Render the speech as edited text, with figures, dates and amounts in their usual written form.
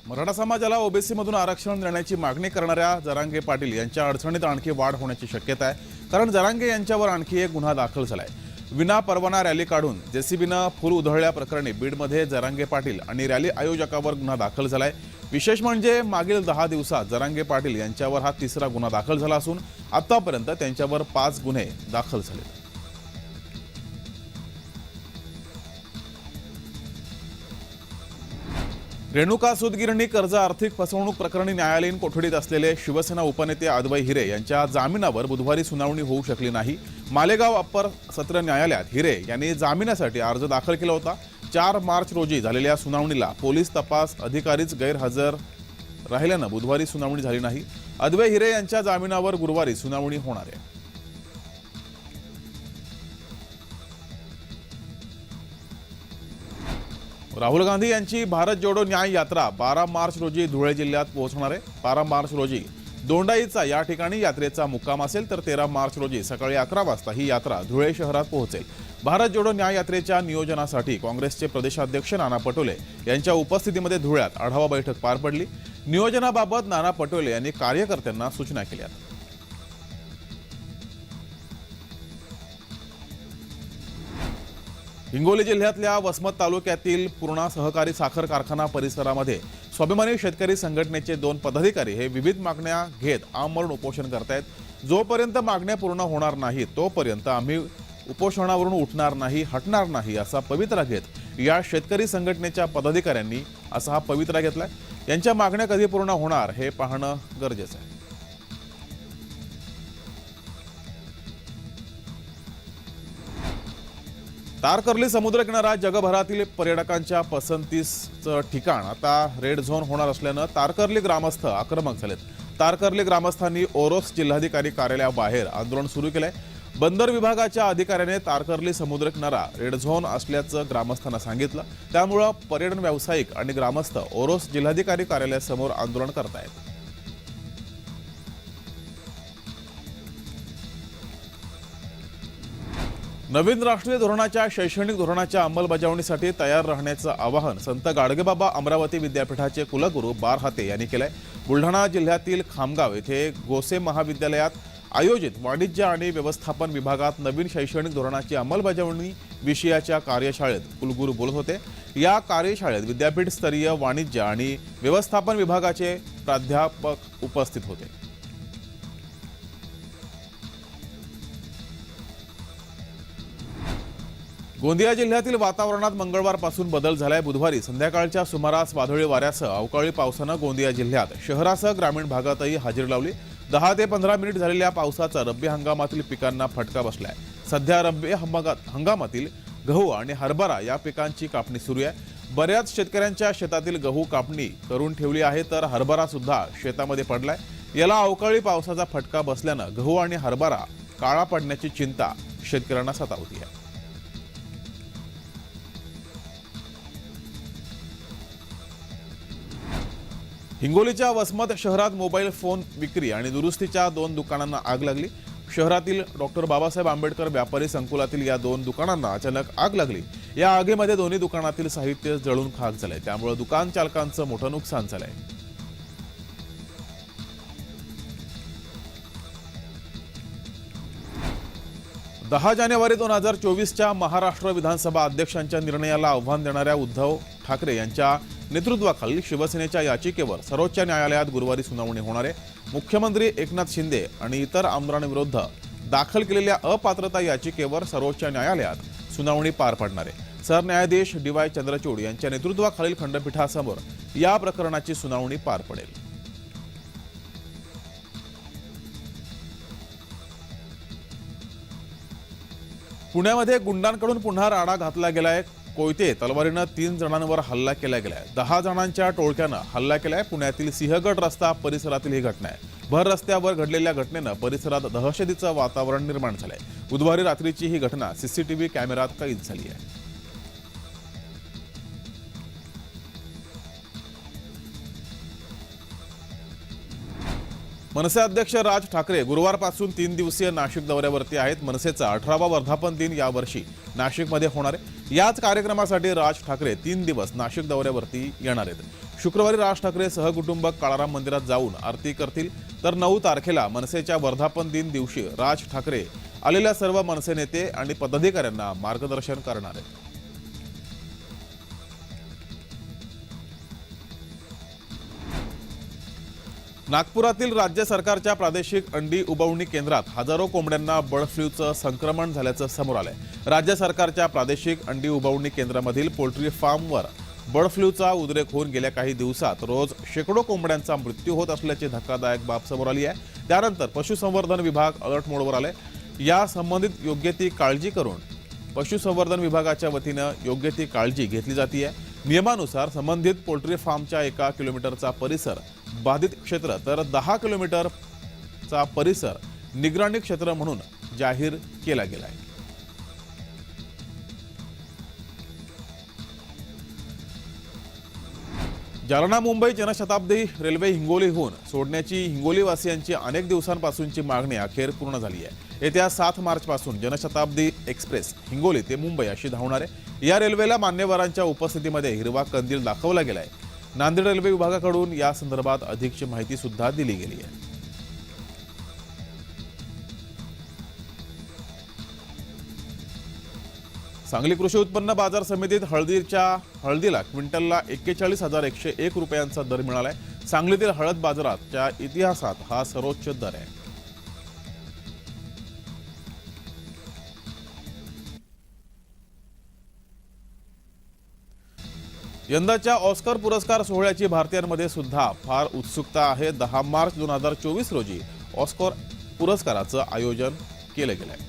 मराठा समाजाला ओबीसी मधून आरक्षण देण्याची मागणी करणाऱ्या जरांगे पाटील यांच्या अडचणीत आणखी वाढ होण्याची शक्यता आहे। कारण जरांगे यांच्यावर आणखी एक गुन्हा दाखल झालाय। विना परवाना रॅली काढून जेसीबीनं फूल उधळल्या प्रकरणी बीडमध्ये जरांगे पाटील आणि रॅली आयोजकावर गुन्हा दाखल झालाय। विशेष म्हणजे मागील 10 दिवसात जरांगे पाटील यांच्यावर हा तिसरा गुन्हा दाखल झाला असून आतापर्यंत त्यांच्यावर 5 गुन्हे दाखल झाले। रेणुका सूतगिरणी कर्ज आर्थिक फसवणूक प्रकरणी न्यायालयीन कोठडीत असलेले शिवसेना उपनेते अद्वै हिरे यांच्या जामिनावर बुधवारी सुनावणी होऊ शकली नाही। मालेगाव अप्पर सत्र न्यायालयात हिरे यांनी जामिनासाठी अर्ज दाखल केला होता। 4 मार्च रोजी झालेल्या सुनावणीला पोलीस तपास अधिकारीच गैरहजर राहिल्यानं बुधवारी सुनावणी झाली नाही। अद्वै हिरे यांच्या जामिनावर गुरुवारी सुनावणी होणार आहे। राहुल गांधी यांची भारत जोडो न्याय यात्रा 12 मार्च रोजी धुळे जिल्ह्यात पोहोचणार आहे। 12 मार्च रोजी दोंडाईचा या ठिकाणी यात्रेचा मुक्काम असेल तर 13 मार्च रोजी सकाळी 11 वाजता ही यात्रा धुळे शहरात पोहोचेल। भारत जोडो न्याय यात्रेच्या नियोजनासाठी काँग्रेसचे प्रदेशाध्यक्ष नाना पटोले यांच्या उपस्थितीमध्ये धुळ्यात आढावा बैठक पार पडली। नियोजनाबाबत नाना पटोले यांनी कार्यकर्त्यांना सूचना केल्या। हिंगोली जिल्ह्यातल्या वसमत तालुक्यातील पूर्णा सहकारी साखर कारखाना परिसरामध्ये स्वाभिमानी शेतकरी संघटनेचे 2 पदाधिकारी हे विविध मागण्या घेत आमरण उपोषण करतायत। जोपर्यंत मागण्या पूर्ण होणार नाही तोपर्यंत आम्ही उपोषणावरून उठणार नाही, हटणार नाही असा पवित्रा घेत या शेतकरी संघटनेच्या पदाधिकाऱ्यांनी असा हा पवित्रा घेतलाय। यांच्या मागण्या कधी पूर्ण होणार हे पाहणं गरजेचं आहे। तारकर्ली समुद्रकिनारा जगभरातील पर्यटकांच्या पसंतीचं ठिकाण आता रेड झोन होणार असल्यानं तारकर्ली ग्रामस्थ आक्रमक झालेत। तारकर्ली ग्रामस्थांनी ओरोस जिल्हाधिकारी कार्यालयाबाहेर आंदोलन सुरू केलंय। बंदर विभागाच्या अधिकाऱ्याने तारकर्ली समुद्रकिनारा रेड झोन असल्याचं ग्रामस्थांना सांगितलं। त्यामुळे पर्यटन व्यावसायिक आणि ग्रामस्थ ओरोस जिल्हाधिकारी कार्यालयासमोर आंदोलन करतायत। नवीन राष्ट्रीय धोरणाच्या शैक्षणिक धोरणाच्या अंमलबजावणीसाठी तयार राहण्याचं आवाहन संत गाडगेबाबा अमरावती विद्यापीठाचे कुलगुरू बारहाते यांनी केलंय। बुलढाणा जिल्ह्यातील खामगाव येथे गोसे महाविद्यालयात आयोजित वाणिज्य आणि व्यवस्थापन विभागात नवीन शैक्षणिक धोरणाची अंमलबजावणी विषयाच्या कार्यशाळेत कुलगुरू बोलत होते। या कार्यशाळेत विद्यापीठ स्तरीय वाणिज्य आणि व्यवस्थापन विभागाचे प्राध्यापक उपस्थित होते। गोंदिया जिल्ह्यातील वातावरणात मंगळवारपासून बदल झालाय। बुधवारी संध्याकाळच्या सुमारास वादळी वाऱ्यासह अवकाळी पावसानं गोंदिया जिल्ह्यात शहरासह ग्रामीण भागातही हजेरी लावली। 10 ते 15 मिनिट झालेल्या पावसाचा रब्बी हंगामातील पिकांना फटका बसलाय। सध्या रब्बी हंगामातील गहू आणि हरभरा या पिकांची कापणी सुरू आहे। बऱ्याच शेतकऱ्यांच्या शेतातील गहू कापणी करून ठेवली आहे तर हरभरा सुद्धा शेतामध्ये पडलाय। याला अवकाळी पावसाचा फटका बसल्यानं गहू आणि हरभरा काळा पडण्याची चिंता शेतकऱ्यांना सतावती आहे। हिंगोलीच्या वसमत शहरात मोबाईल फोन विक्री आणि दुरुस्तीच्या 2 दुकानांना आग लागली। शहरातील डॉक्टर बाबासाहेब आंबेडकर व्यापारी संकुलातील या 2 दुकानांना अचानक आग लागली। या आगीमध्ये दोन्ही दुकानातील साहित्य जळून खाक झाले। त्यामुळे दुकान चालकांचं मोठं नुकसान झालंय। दहा जानेवारी 2024च्या महाराष्ट्र विधानसभा अध्यक्षांच्या निर्णयाला आव्हान देणाऱ्या उद्धव ठाकरे यांच्या नेतृत्वाखालील शिवसेनेच्या याचिकेवर सर्वोच्च न्यायालयात गुरुवारी सुनावणी होणार आहे। मुख्यमंत्री एकनाथ शिंदे आणि इतर आमदारांविरुद्ध दाखल केलेल्या अपात्रता याचिकेवर सर्वोच्च न्यायालयात सुनावणी पार पडणार आहे। सरन्यायाधीश DY चंद्रचूड यांच्या नेतृत्वाखालील खंडपीठासमोर या प्रकरणाची सुनावणी पार पडेल। पुण्यामध्ये गुंडांकडून पुन्हा राडा घातला गेलाय। कोयते तलवारीनं 3 जणांवर हल्ला केला गेलाय। 10 जणांच्या टोळक्यानं हल्ला केलाय। पुण्यातील सिंहगड रस्ता परिसरातील ही घटना आहे। भर रस्त्यावर घडलेल्या घटनेनं परिसरात दहशतीचं वातावरण निर्माण झालंय। बुधवारी रात्रीची ही घटना CCTV कॅमेऱ्यात कैद झाली आहे। मनसे अध्यक्ष राज ठाकरे गुरुवारपासून 3 दिवसीय नाशिक दौऱ्यावरती आहेत। मनसेचा 18वा वर्धापन दिन यावर्षी नाशिकमध्ये होणार आहे। याच कार्यक्रमासाठी राज ठाकरे 3 दिवस नाशिक दौऱ्यावरती येणार आहेत। शुक्रवारी राज ठाकरे सहकुटुंब काळाराम मंदिरात जाऊन आरती करतील, तर 9 तारखेला मनसेच्या वर्धापन दिन दिवशी राज ठाकरे आलेल्या सर्व मनसे नेते आणि पदाधिकाऱ्यांना मार्गदर्शन करणार आहेत. नागपुरातील राज्य सरकारच्या प्रादेशिक अंडी उबवणी केंद्रात हजारो कोंबड्यांना बर्ड फ्लूचं संक्रमण झाल्याचं समोर आलंय. राज्य सरकारच्या प्रादेशिक अंडी उबवणी केंद्रामधील पोल्ट्री फार्मवर बर्ड फ्लूचा उद्रेक होऊन गेल्या काही दिवसात रोज शेकडो कोंबड्यांचा मृत्यू होत असल्याची धक्कादायक बाब समोर आली आहे. त्यानंतर पशुसंवर्धन विभाग अलर्ट मोडवर आले. या संबंधित योग्य ती काळजी करून पशुसंवर्धन विभागाच्या वतीनं योग्य ती काळजी घेतली जाते. नियमानुसार संबंधित पोल्ट्री फार्मच्या 1 किलोमीटरचा परिसर बाधित क्षेत्र तर 10 किलोमीटरचा परिसर निगराणी क्षेत्र म्हणून जाहीर केला गेला आहे. जालना मुंबई जनशताब्दी रेल्वे हिंगोलीहून सोडण्याची हिंगोलीवासियांची अनेक दिवसांपासूनची मागणी अखेर पूर्ण झाली आहे. येत्या 7 मार्चपासून जनशताब्दी एक्सप्रेस हिंगोली ते मुंबई अशी धावणार आहे. या रेल्वेला मान्यवरांच्या उपस्थितीमध्ये हिरवा कंदील दाखवला गेलाय. नांदेड रेल्वे विभागाकडून या संदर्भात अधिकची माहिती सुद्धा दिली गेली आहे. सांगली कृषी उत्पन्न बाजार समितीत हळदीला क्विंटलला 41,101 रुपयांचा दर मिळालाय. सांगलीतील हळद बाजाराच्या इतिहासात हा सर्वोच्च दर आहे. यंदाच्या ऑस्कर पुरस्कार सोहळ्याची भारतीयांमध्ये सुद्धा फार उत्सुकता आहे. 10 मार्च 2024 रोजी ऑस्कर पुरस्काराचं आयोजन केलं गेलंय.